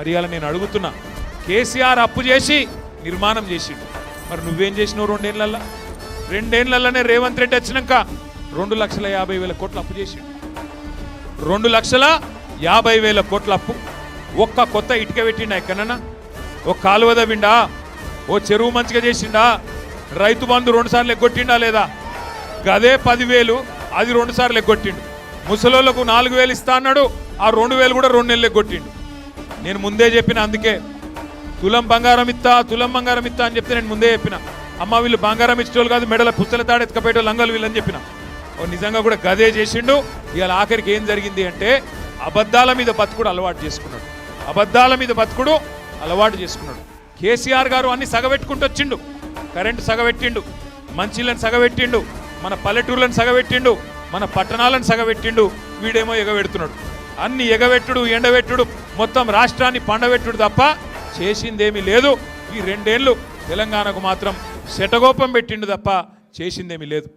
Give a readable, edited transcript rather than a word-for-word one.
మరి అలా నేను అడుగుతున్నా, కేసీఆర్ అప్పు చేసి నిర్మాణం చేసిండు, మరి నువ్వేం చేసినావు? రెండేళ్లలోనే రేవంత్ రెడ్డి వచ్చినాక 2,50,000 కోట్ల అప్పు చేసిండు. 2,50,000 కోట్ల అప్పు. ఒక్క కొత్త ఇటుక పెట్టిండా ఎక్కడన్నా? ఒక కాలువ తవ్విండా? ఓ చెరువు మంచిగా చేసిండా? రైతు బంధు 2 సార్లు ఎగ్గొట్టిండా లేదా? గదే 10,000 అది 2 సార్లు ఎగ్గొట్టిండు. ముసలోళ్లకు 4,000 ఇస్తా అన్నాడు, ఆ 2,000 కూడా 2 నెలలు ఎగ్గొట్టిండు. నేను ముందే చెప్పిన, అందుకే తులం బంగారం ఇస్తా అని చెప్తే నేను ముందే చెప్పిన, అమ్మ వీళ్ళు బంగారం ఇచ్చేవాళ్ళు కాదు, మెడల పుస్తల తాడు ఎత్తుకపోయేటోళ్ళు లంగలు వీళ్ళని చెప్పిన. నిజంగా కూడా గదే చేసిండు. ఇవాళ ఆఖరికి ఏం జరిగింది అంటే అబద్ధాల మీద బతుకుడు అలవాటు చేసుకున్నాడు. కేసీఆర్ గారు అన్ని సగబెట్టుకుంటూ వచ్చిండు. కరెంటు సగబెట్టిండు, మంచిళ్ళని సగబెట్టిండు, మన పల్లెటూర్లను సగబెట్టిండు, మన పట్టణాలను సగబెట్టిండు. వీడేమో ఎగబెడుతున్నాడు. అన్ని ఎగబెట్టుడు, ఎండబెట్టుడు, మొత్తం రాష్ట్రాన్ని పండబెట్టుడు తప్ప చేసిందేమీ లేదు. ఈ 2 ఏళ్ళు తెలంగాణకు మాత్రం శటగోపం పెట్టిండు తప్ప చేసిందేమీ లేదు.